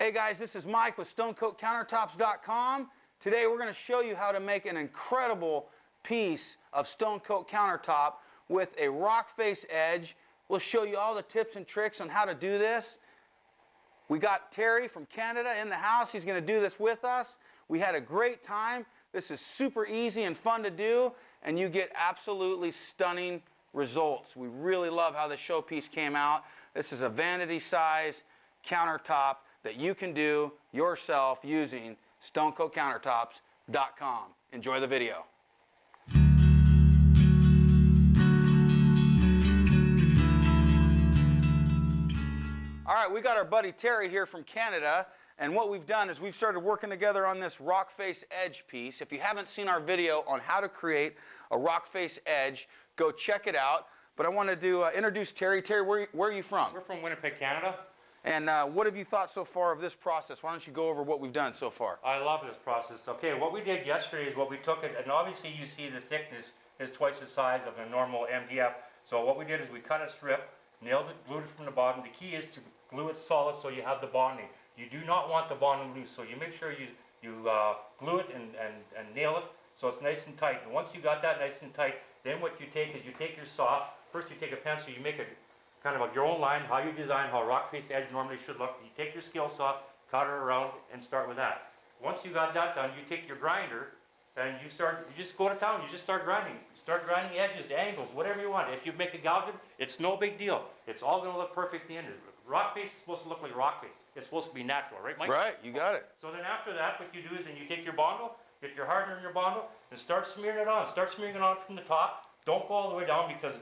Hey guys, this is Mike with StoneCoatCountertops.com. Today we're going to show you how to make an incredible piece of Stone Coat countertop with a rock face edge. We'll show you all the tips and tricks on how to do this. We got Terry from Canada in the house. He's going to do this with us. We had a great time. This is super easy and fun to do, and you get absolutely stunning results. We really love how the showpiece came out. This is a vanity size countertop that you can do yourself using StoneCoatCountertops.com. Enjoy the video. All right, we got our buddy Terry here from Canada, and what we've done is we've started working together on this rock face edge piece. If you haven't seen our video on how to create a rock face edge, go check it out. But I wanted to introduce Terry. Terry, where are you from? We're from Winnipeg, Canada. And what have you thought so far of this process? Why don't you go over what we've done so far? I love this process. Okay, what we did yesterday is what we took it, and obviously you see the thickness is twice the size of a normal MDF. So what we did is we cut a strip, nailed it, glued it from the bottom. The key is to glue it solid so you have the bonding. You do not want the bonding loose, so you make sure you glue it and nail it so it's nice and tight. And once you got that nice and tight, then what you take is you take your saw. First you take a pencil, you make a kind of your own line, how you design, how a rock face edge normally should look. You take your skill saw, cut it around, and start with that. Once you got that done, you take your grinder, and you just go to town, you just start grinding. Start grinding edges, angles, whatever you want. If you make a gouge, it's no big deal. It's all going to look perfect at the end. Rock face is supposed to look like rock face. It's supposed to be natural, right, Mike? Right, you got it. So then after that, what you do is then you take your bondle, get your hardener in your bondle, and start smearing it on. Start smearing it on from the top. Don't go all the way down because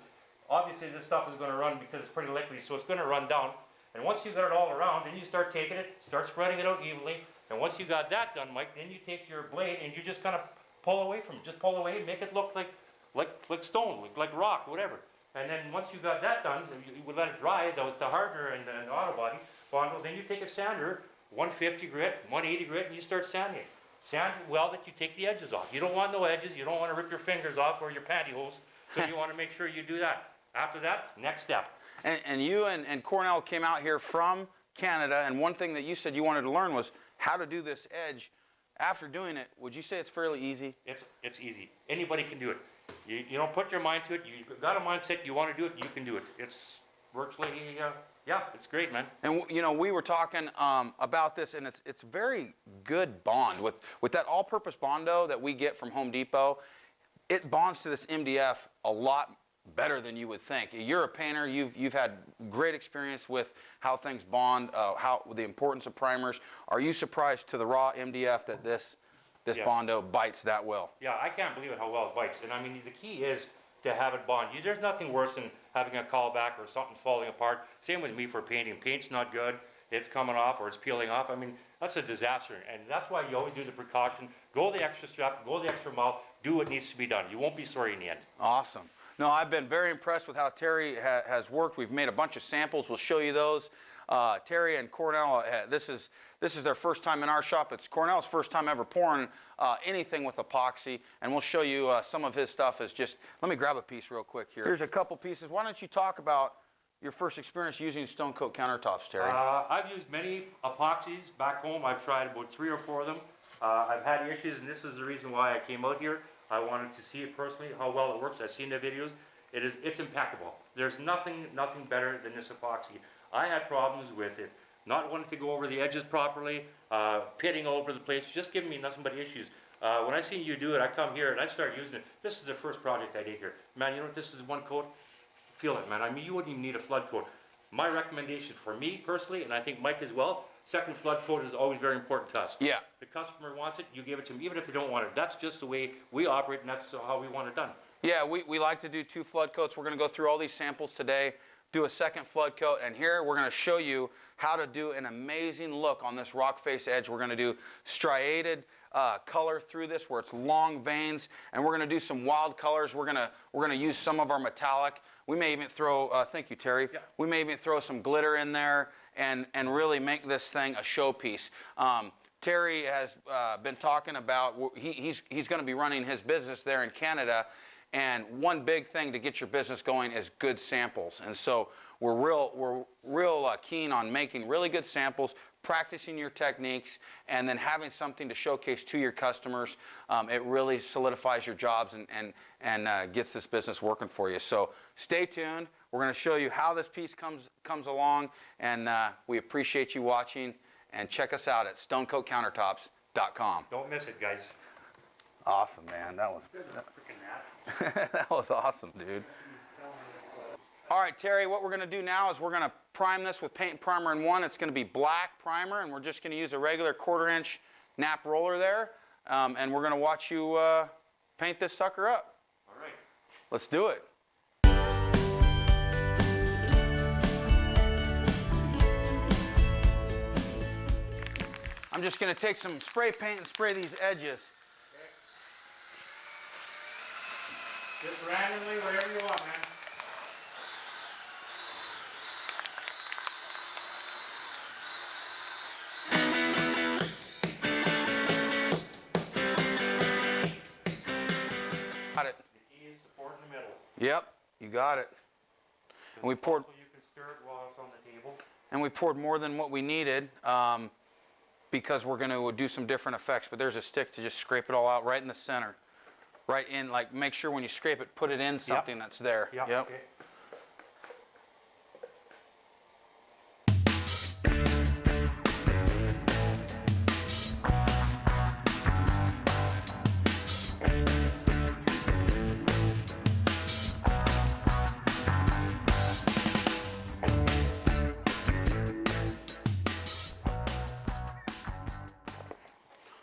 obviously this stuff is going to run because it's pretty liquidy, so it's going to run down. And once you got it all around, then you start taking it, start spreading it out evenly. And once you got that done, Mike, then you take your blade and you just kind of pull away from it. Just pull away and make it look like stone, like rock, whatever. And then once you got that done, you would let it dry, the hardener and the auto body bondle. Then you take a sander, 150 grit, 180 grit, and you start sanding it. Sand well that you take the edges off. You don't want no edges. You don't want to rip your fingers off or your pantyhose. So you want to make sure you do that. After that, next step. And you and Cornell came out here from Canada, and one thing that you said you wanted to learn was how to do this edge. After doing it, would you say it's fairly easy? It's easy. Anybody can do it. You don't put your mind to it. You've got a mindset, you want to do it, you can do it. It's virtually, yeah, it's great, man. And you know, we were talking about this, and it's very good bond. With that all-purpose Bondo that we get from Home Depot, it bonds to this MDF a lot better than you would think. You're a painter. You've had great experience with how things bond, the importance of primers. Are you surprised to the raw MDF that this Bondo bites that well? Yeah, I can't believe it how well it bites. And I mean, the key is to have it bond. There's nothing worse than having a callback or something's falling apart. Same with me for painting. Paint's not good. It's coming off or it's peeling off. I mean, that's a disaster. And that's why you always do the precaution. Go the extra step. Go the extra mile. Do what needs to be done. You won't be sorry in the end. Awesome. No, I've been very impressed with how Terry has worked. We've made a bunch of samples. We'll show you those. Terry and Cornell, this is their first time in our shop. It's Cornell's first time ever pouring anything with epoxy, and we'll show you some of his stuff. Let me grab a piece real quick here. Here's a couple pieces. Why don't you talk about your first experience using Stone Coat countertops, Terry? I've used many epoxies back home. I've tried about 3 or 4 of them. I've had issues, and this is the reason why I came out here. I wanted to see it personally, how well it works. I've seen the videos. It's impeccable. There's nothing better than this epoxy. I had problems with it, not wanting to go over the edges properly, pitting all over the place, just giving me nothing but issues. When I see you do it, I come here and I start using it. This is the first project I did here. Man, you know what, this is one coat. Feel it, man. I mean, you wouldn't even need a flood coat. My recommendation for me personally, and I think Mike as well, second flood coat is always very important to us. Yeah. The customer wants it, you give it to them, even if you don't want it. That's just the way we operate, and that's how we want it done. Yeah, we like to do 2 flood coats. We're going to go through all these samples today, do a second flood coat, and here we're going to show you how to do an amazing look on this rock face edge. We're going to do striated color through this where it's long veins, and we're going to do some wild colors. We're going to use some of our metallic. We may even throw, thank you, Terry. Yeah. We may even throw some glitter in there and really make this thing a showpiece. Terry has been talking about, he's going to be running his business there in Canada, and one big thing to get your business going is good samples. And so we're real keen on making really good samples, practicing your techniques, and then having something to showcase to your customers. It really solidifies your jobs and gets this business working for you. So stay tuned. We're going to show you how this piece comes along, and we appreciate you watching. And check us out at stonecoatcountertops.com. Don't miss it, guys. Awesome, man. That was that was awesome, dude. All right, Terry, what we're going to do now is we're going to prime this with paint and primer in one. It's going to be black primer, and we're just going to use a regular 1/4-inch nap roller there. And we're going to watch you paint this sucker up. All right. Let's do it. I'm just going to take some spray paint and spray these edges. Okay. Just randomly, wherever you want, man. Got it. The key is to pour it in the middle. Yep, you got it. And we poured. Also, you can stir it while it's on the table. And we poured more than what we needed because we're going to do some different effects. But there's a stick to just scrape it all out right in the center, right in. Like make sure when you scrape it, put it in something that's there. Yep. Yep. Okay.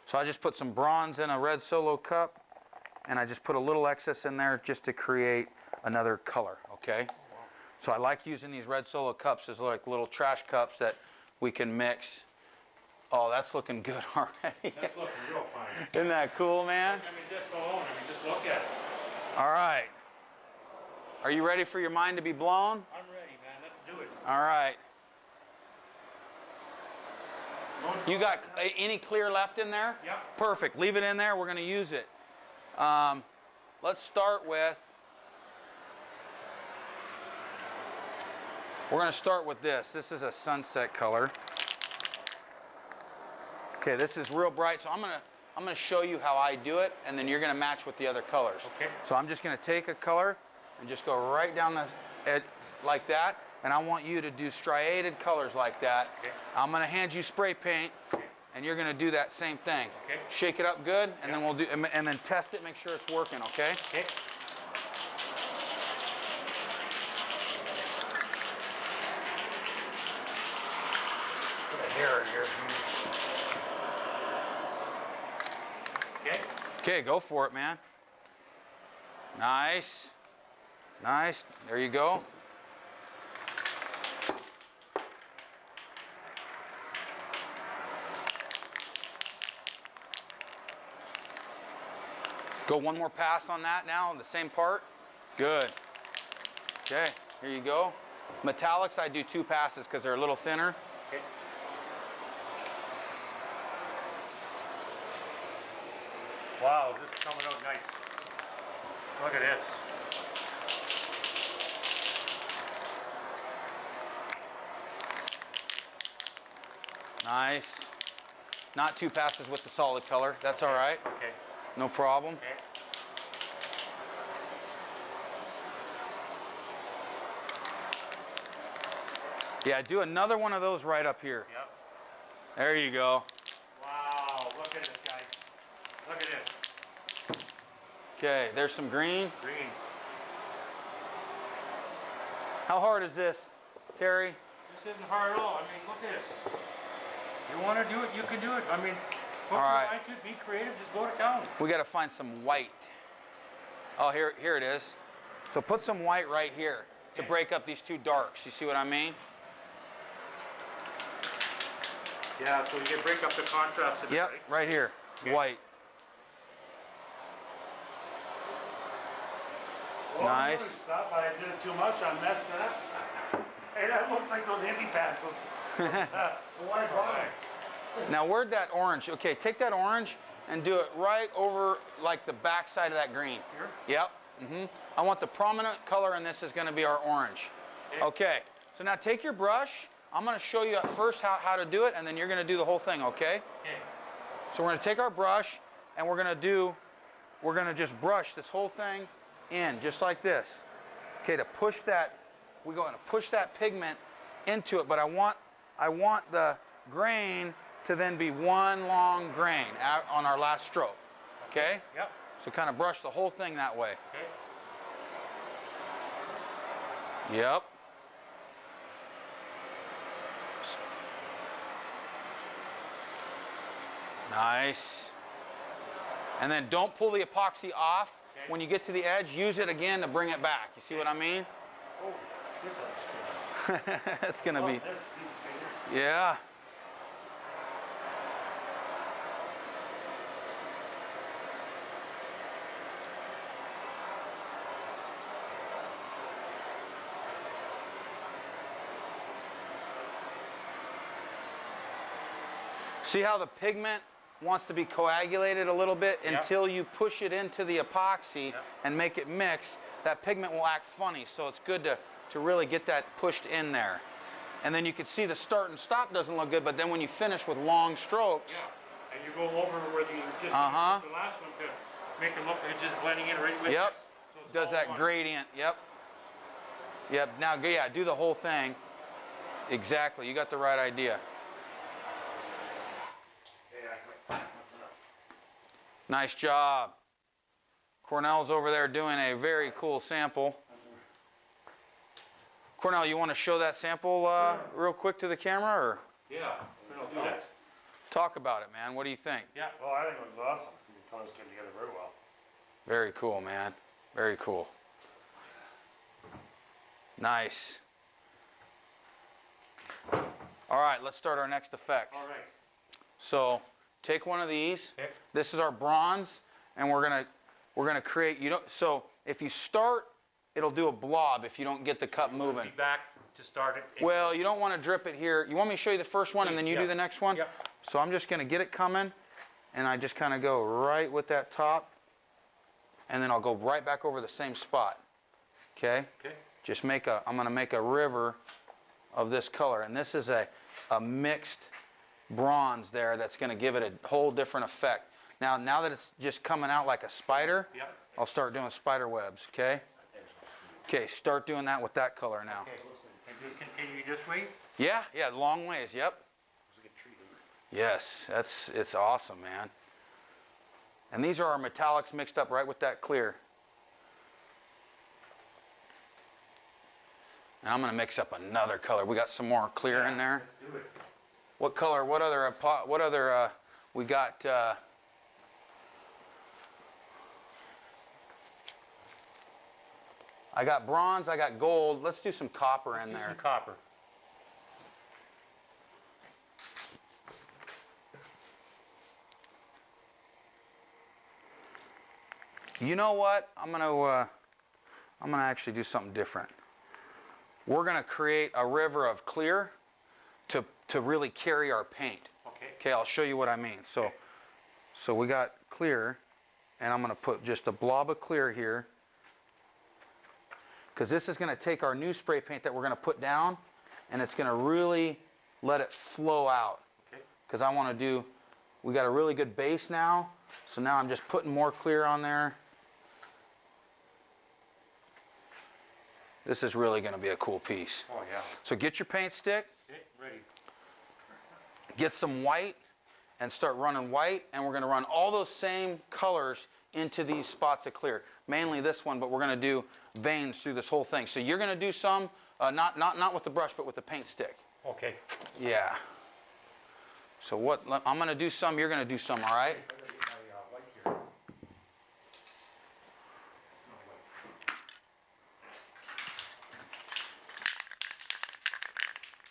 So I just put some bronze in a red Solo cup, and I just put a little excess in there just to create another color, okay? So I like using these red Solo cups as like little trash cups that we can mix. Oh, that's looking good already. That's looking real fine. Isn't that cool, man? I mean, just alone, just look at it. All right. Are you ready for your mind to be blown? I'm ready, man. Let's do it. All right. You got any clear left in there? Yep. Perfect. Leave it in there. We're going to use it. Let's start with, we're going to start with this. This is a sunset color. Okay, this is real bright, so I'm going to show you how I do it, and then you're going to match with the other colors. Okay. So I'm just going to take a color and just go right down the edge like that. And I want you to do striated colors like that. Okay. I'm going to hand you spray paint, and you're going to do that same thing. Okay. Shake it up good, and then we'll do, and then test it, make sure it's working. Okay. Okay. Put a hair in here. Okay. Okay, go for it, man. Nice. Nice. There you go. Go one more pass on that now, on the same part. Good. Okay, here you go. Metallics, I do 2 passes because they're a little thinner. Okay. Wow, this is coming out nice. Look at this. Nice. Not 2 passes with the solid color. That's all right. Okay. No problem. Okay. Yeah, do another one of those right up here. Yep. There you go. Wow, look at this, guys. Look at this. Okay, there's some green. Green. How hard is this, Terry? This isn't hard at all. I mean, look at this. You want to do it, you can do it. I mean, put All right. your mind to it, be creative, just go to town. We got to find some white. Oh, here it is. So put some white right here to Okay. break up these 2 darks. You see what I mean? Yeah, so you can break up the contrast of it, Yep, right? right here. Okay. White. Well, Nice. Stop, I did it too much, I messed it up. Hey, that looks like those hippie pants. The white bottom. Now where'd that orange? Okay, take that orange and do it right over like the back side of that green. Here? Yep. I want the prominent color in this is going to be our orange. Okay. Okay. So now take your brush. I'm going to show you at first how to do it, and then you're going to do the whole thing, okay? Okay. So we're going to take our brush, and we're going to just brush this whole thing in, just like this. Okay, to push that, we're going to push that pigment into it, but I want the grain to then be one long grain out on our last stroke, okay? Yep. So kind of brush the whole thing that way. Okay. Yep. Nice. And then don't pull the epoxy off. Okay. When you get to the edge, use it again to bring it back. You see what I mean? Oh, shit, that's good. It's going to Oh, be, these fingers. yeah. See how the pigment wants to be coagulated a little bit until you push it into the epoxy and make it mix. That pigment will act funny, so it's good to really get that pushed in there. And then you can see the start and stop doesn't look good, but then when you finish with long strokes. Yeah, and you go over where the just the last one to make it look like it's just blending in right with Yep. this. So it's Does all that one. gradient. Yep. Yep. Now, yeah, do the whole thing. Exactly. You got the right idea. Nice job. Cornell's over there doing a very cool sample. Cornell, you want to show that sample real quick to the camera, or Yeah, we'll do that. talk about it, man? What do you think? Yeah. Well, I think it was awesome. The colors came together very well. Very cool, man. Very cool. Nice. All right, let's start our next effect. All right. So take one of these. Okay. This is our bronze, and we're gonna create. So if you start, it'll do a blob if you don't get the cup moving. Be back to start it. Well, you don't want to drip it here. You want me to show you the first one, and then you do the next one? Yep. So I'm just gonna get it coming, and I just kind of go right with that top, and then I'll go right back over the same spot. Okay? Okay. Just I'm gonna make a river of this color, and this is a mixed bronze there that's gonna give it a whole different effect. Now that it's just coming out like a spider, Yep. I'll start doing spider webs, okay? Okay, start doing that with that color now. Okay. And just continue this way. Yeah, long ways, yep. Yes, it's awesome, man. And these are our metallics mixed up right with that clear. And I'm gonna mix up another color. We got some more clear in there. Let's do it. What color? What other? We got. I got bronze. I got gold. Let's do some copper in Do there. some copper. You know what? I'm gonna actually do something different. We're gonna create a river of clear to really carry our paint. Okay. Okay, I'll show you what I mean. So we got clear, and I'm gonna put just a blob of clear here, because this is gonna take our new spray paint that we're gonna put down, and it's gonna really let it flow out. Okay. Because we got a really good base now, so now I'm just putting more clear on there. This is really gonna be a cool piece. Oh yeah. So get your paint stick, Okay, ready. get some white, and start running white, and we're going to run all those same colors into these spots of clear. Mainly this one, but we're going to do veins through this whole thing. So you're going to do some, not with the brush, but with the paint stick. Okay. Yeah. So I'm going to do some, you're going to do some, all right? I gotta get my white here.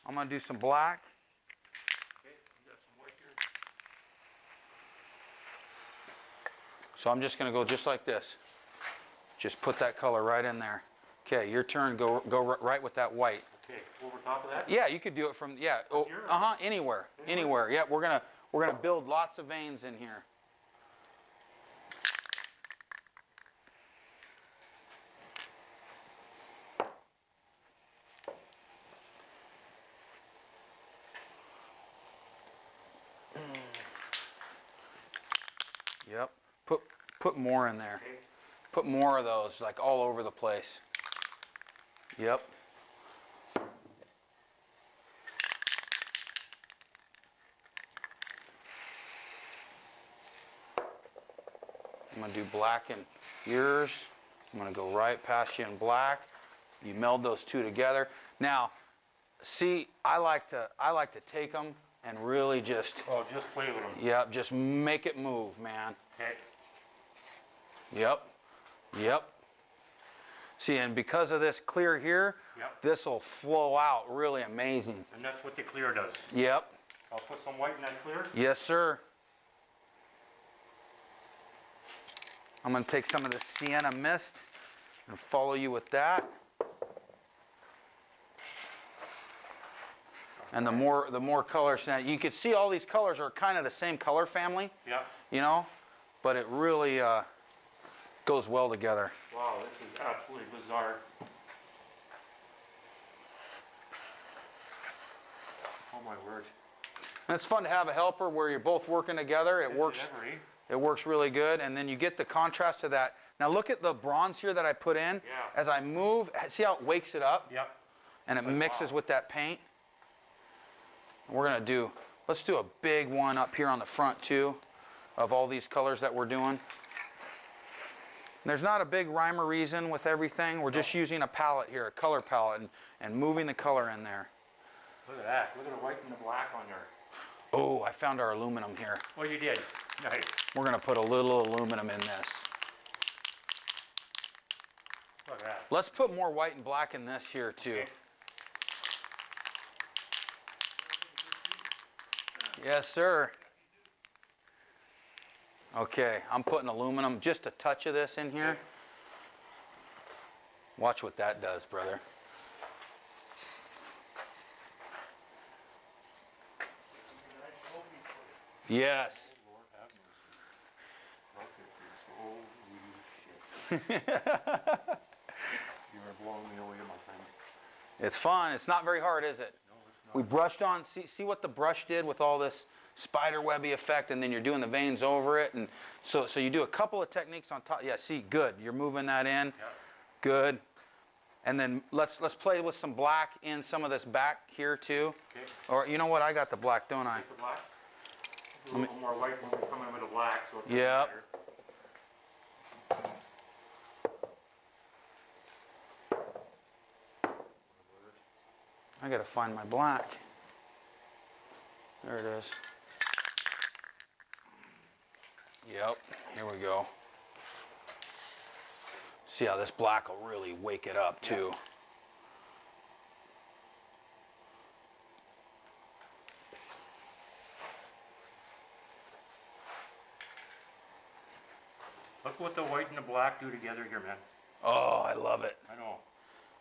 I'm going to do some black. Okay, you got some white here. So I'm just going to go just like this. Just put that color right in there. Okay, your turn. Go right with that white. Okay, over top of that? Yeah, you could do it from Here? Anywhere. Anywhere. Yeah, we're gonna build lots of veins in here. Yep. Put more in there. Okay. Put more of those, like all over the place. Yep. I'm gonna do black in yours. I'm gonna go right past you in black. You meld those two together. Now, see, I like to take them and really just, Oh, just play with them. yep, just make it move, man. Okay. Yep. Yep. See, and because of this clear here, Yep. this will flow out really amazing. And that's what the clear does. Yep. I'll put some white in that clear. Yes, sir. I'm going to take some of the Sienna mist and follow you with that. And the more colors, now you can see all these colors are kind of the same color family, Yep. you know, but it really goes well together. Wow, this is absolutely bizarre. Oh my word. And it's fun to have a helper where you're both working together. It works. Every. It works really good, and then you get the contrast to that. Now look at the bronze here that I put in. Yeah. As I move, see how it wakes it up? Yep. And it Like, mixes wow. with that paint. We're gonna do, let's do a big one up here on the front too, of all these colors that we're doing. There's not a big rhyme or reason with everything. We're just using a palette here, a color palette, and moving the color in there. Look at that. Look at the white and the black on there. Oh, I found our aluminum here. Oh, you did. Nice. We're gonna put a little aluminum in this. Look at that. Let's put more white and black in this here too. Okay. Yes, sir. Okay, I'm putting aluminum, just a touch of this in here. Watch what that does, brother. Yes. Lord have mercy. Look at this. Holy shit. You are blowing me away, my friend. It's fun. It's not very hard, is it? No, it's not. We brushed on, see what the brush did with all this spider webby effect, and then you're doing the veins over it, and so you do a couple of techniques on top. Yeah, see, good. You're moving that in. Yep. Good. And then let's play with some black in some of this back here too. Okay. Or you know what? I got the black, don't I? Take the black. Do a little more white when we come in with the black, so it doesn't Yep. matter. I gotta find my black. There it is. Yep, here we go. See how this black will really wake it up too. Look what the white and the black do together here, man. Oh, I love it. I know.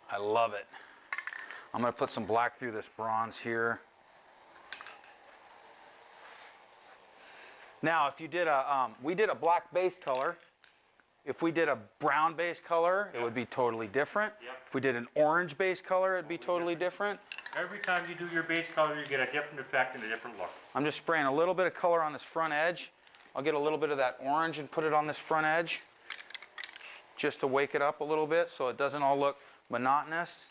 I love it. I'm gonna put some black through this bronze here. Now, if you did we did a black base color. If we did a brown base color, it would be totally different. Yep. If we did an orange base color, it'd be totally different. Every time you do your base color, you get a different effect and a different look. I'm just spraying a little bit of color on this front edge. I'll get a little bit of that orange and put it on this front edge, just to wake it up a little bit so it doesn't all look monotonous.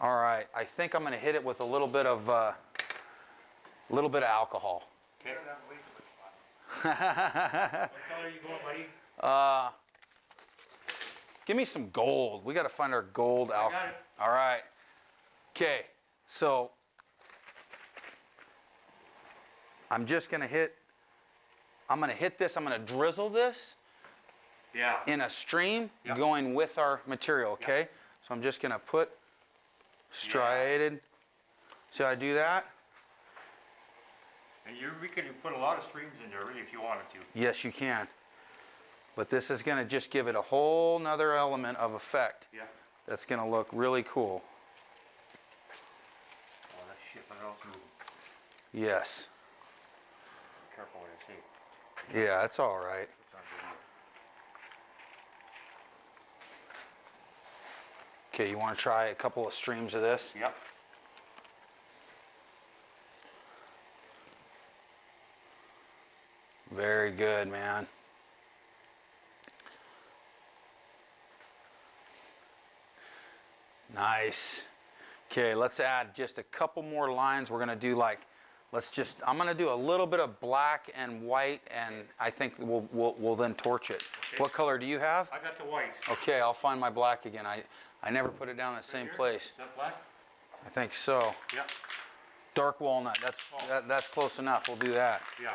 All right, I think I'm gonna hit it with a little bit of alcohol. Okay. What color are you going, buddy? Give me some gold. We got to find our gold I alcohol. got it. All right. Okay. So I'm just gonna hit. I'm gonna hit this. I'm gonna drizzle this Yeah. in a stream Yep. going with our material. Okay. So I'm just gonna put striated. See how I do that? And we could put a lot of streams in there, really, if you wanted to. Yes, you can. But this is gonna just give it a whole nother element of effect. Yeah. That's gonna look really cool. Oh, that shit, what else moving? Yes. Careful what I say. Yeah, that's all right. It's on video. Okay, you want to try a couple of streams of this? Yep. Very good, man. Nice. Okay, let's add just a couple more lines. We're gonna do like, I'm gonna do a little bit of black and white, and I think we'll then torch it. Okay. What color do you have? I got the white. Okay, I'll find my black again. I never put it down in the same place. Is that black? I think so. Yeah. Dark walnut. That's close enough. We'll do that. Yeah.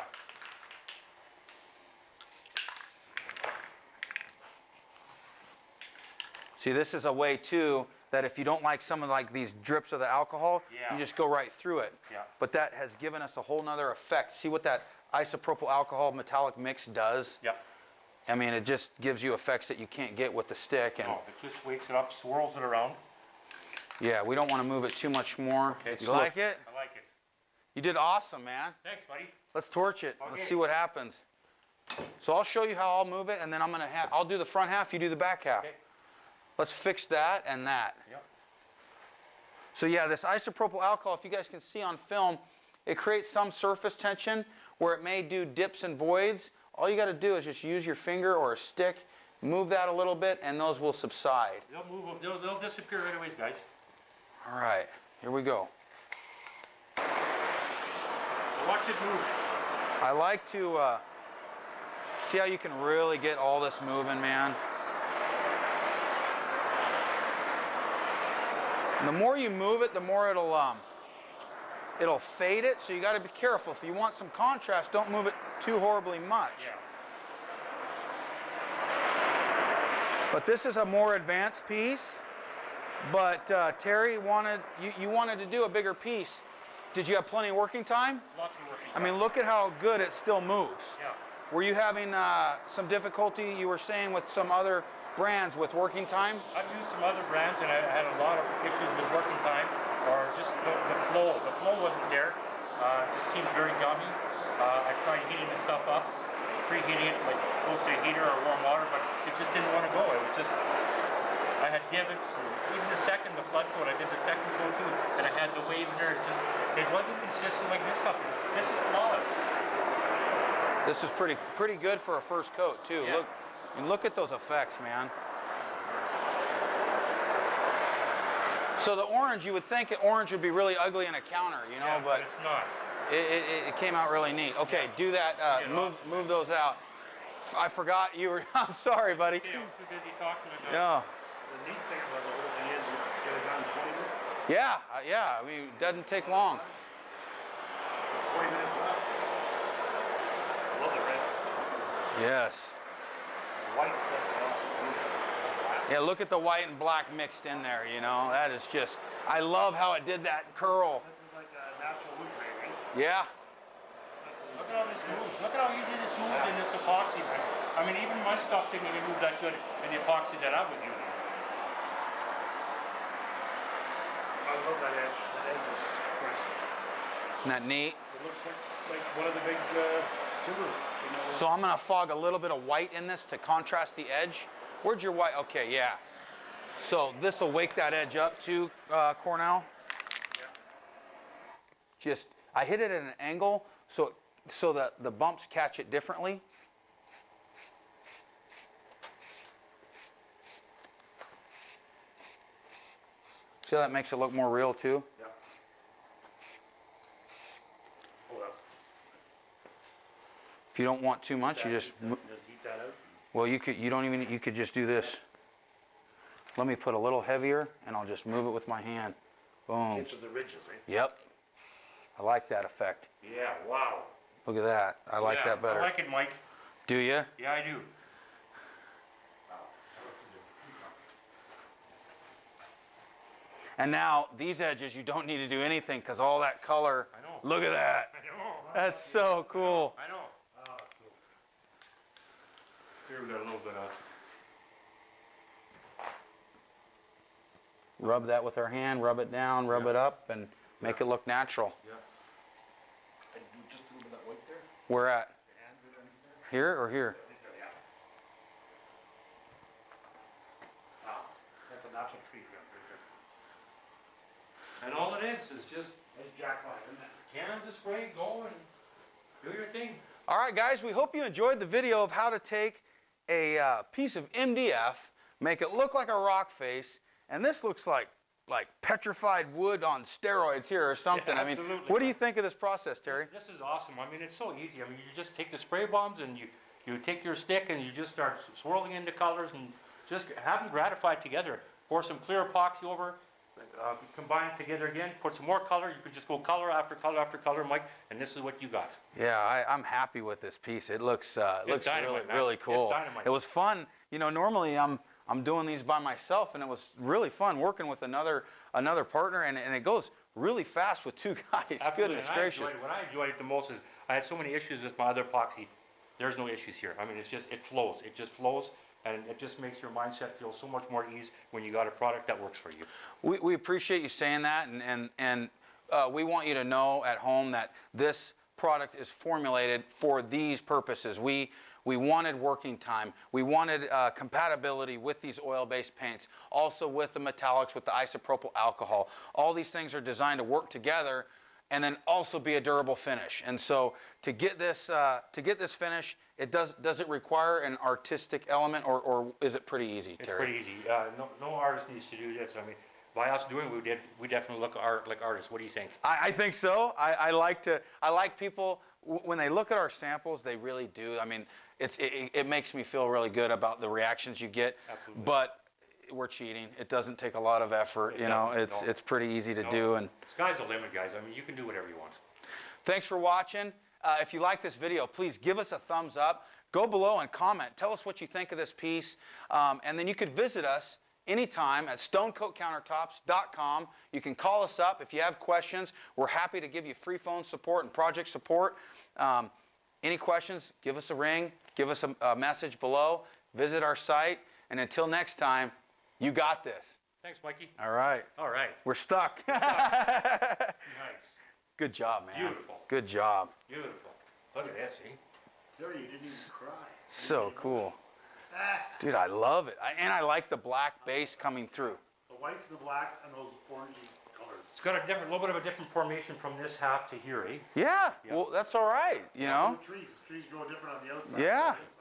See, this is a way too that if you don't like some of like these drips of the alcohol, Yeah. you just go right through it. Yeah. But that has given us a whole nother effect. See what that isopropyl alcohol metallic mix does? Yeah. I mean, it just gives you effects that you can't get with the stick. And No, it just wakes it up, swirls it around. yeah, we don't want to move it too much more. Okay, You like it? I like it. You did awesome, man. Thanks, buddy. Let's torch it. Okay. Let's see what happens. So I'll show you how I'll move it, and then I'll do the front half, you do the back half. Okay. Let's fix that and that. Yep. So yeah, this isopropyl alcohol, if you guys can see on film, it creates some surface tension where it may do dips and voids. All you got to do is just use your finger or a stick, move that a little bit, and those will subside. They'll move. They'll disappear right away, guys. All right, here we go. So watch it move. I like to see how you can really get all this moving, man. And the more you move it, the more it'll fade it. So you got to be careful. If you want some contrast, don't move it too horribly much. Yeah. But this is a more advanced piece. But Terry you wanted to do a bigger piece. Did you have plenty of working time? Lots of working. I mean, look at how good it still moves. Yeah. Were you having some difficulty, you were saying, with some other brands with working time? I've used some other brands, and I had a lot of issues with working time, or just the flow. The flow wasn't there. It just seemed very gummy. I tried heating the stuff up, preheating it like close to a heater or warm water, but it just didn't want to go. It was just, I had divots. Even the flood coat, I did the second coat too, and I had the wave in there. It wasn't consistent like this stuff. This is flawless. This is pretty good for a first coat too. Yeah. Look at those effects, man. So the orange, you would think orange would be really ugly in a counter, you know, Yeah, but it's not. it came out really neat. Okay, Yeah. do that. Move those out. I forgot you were. I'm sorry, buddy. Okay, I'm too busy talking about Yeah. The neat thing about the whole thing is you get it done in 20 minutes. Yeah. I mean, it doesn't take long. 40 minutes left. I love the red. Yes. The white sets it off. Yeah, look at the white and black mixed in there, you know. That is just, I love how it did that curl. This is like a natural wood grain, right? Yeah. Look at how this moves. Look at how easy this moves in this epoxy, man. I mean, even my stuff didn't even move that good in the epoxy that I was using. I love that edge. That edge is impressive. Isn't that neat? It looks like one of the big timbers. You know, So I'm gonna fog a little bit of white in this to contrast the edge. Where's your white? Okay, yeah. So this will wake that edge up too, Cornell. Yeah. Just, I hit it at an angle so that the bumps catch it differently. See how that makes it look more real too? Yeah. Oh, that's. If you don't want too much, you just, Just heat that out. well, you could just do this. Let me put a little heavier and I'll just move it with my hand. Boom. Into the ridges, right? Yep. I like that effect. Yeah, wow. Look at that. I like Yeah, that better. I like it, Mike. Do you? Yeah, I do. And now these edges, you don't need to do anything because all that color. I know. Look at that. I know. That's so cool. I know. Ah, cool. Here we got a little bit of. Rub that with our hand, rub it down, rub it up, and make it look natural. Yeah. And do just a little bit of that white there. Where at? Your hand right underneath there. Here or here? Right there, yeah. Ah, that's a natural tree trim right there. And all it is just That's jack line, isn't it? can the spray, go and do your thing. All right, guys, we hope you enjoyed the video of how to take a piece of MDF, make it look like a rock face, and this looks like petrified wood on steroids here or something. Yeah, I mean, absolutely. what do you think of this process, Terry? This is awesome. I mean, it's so easy. I mean, you just take the spray bombs and you take your stick and you just start swirling into colors and just have them gratified together. Pour some clear epoxy over, combine it together again, put some more color. You can just go color after color after color, Mike, and this is what you got. Yeah, I'm happy with this piece. It looks It's dynamite, man. really cool. It's dynamite. It was fun. You know, normally I'm doing these by myself, and it was really fun working with another partner, and it goes really fast with two guys. Absolutely. Goodness And gracious. what I enjoyed it the most is I had so many issues with my other epoxy. There's no issues here. I mean, it's just, it flows. It just flows, and it just makes your mindset feel so much more ease when you got a product that works for you. We appreciate you saying that, and we want you to know at home that this product is formulated for these purposes. We wanted working time. We wanted compatibility with these oil-based paints, also with the metallics, with the isopropyl alcohol. All these things are designed to work together and then also be a durable finish. And so to get this finish, does it require an artistic element, or is it pretty easy, Terry? It's pretty easy. No artist needs to do this. I mean, by us doing it, we definitely look like artists. What do you think? I think so. I like people when they look at our samples. They really do. I mean, it makes me feel really good about the reactions you get. Absolutely. But we're cheating. It doesn't take a lot of effort. You know, it's pretty easy to do. And sky's the limit, guys. I mean, you can do whatever you want. thanks for watching. If you like this video, please give us a thumbs up. Go below and comment. Tell us what you think of this piece, and then you could visit us anytime at stonecoatcountertops.com. You can call us up if you have questions. We're happy to give you free phone support and project support. Any questions, give us a ring, give us a message below, visit our site, and until next time, you got this. Thanks, Mikey. All right. All right. We're stuck. Nice. Good job, man. Beautiful. Good job. Beautiful. Look at this, see? Terry, you didn't even cry. So cool. Dude, I love it. And I like the black base coming through. The whites, the blacks, and those orangey colors. It's got a little bit of a different formation from this half to here, eh? Yeah, Yeah. well, that's all right, you know? Trees grow different on the outside. Yeah. than the inside.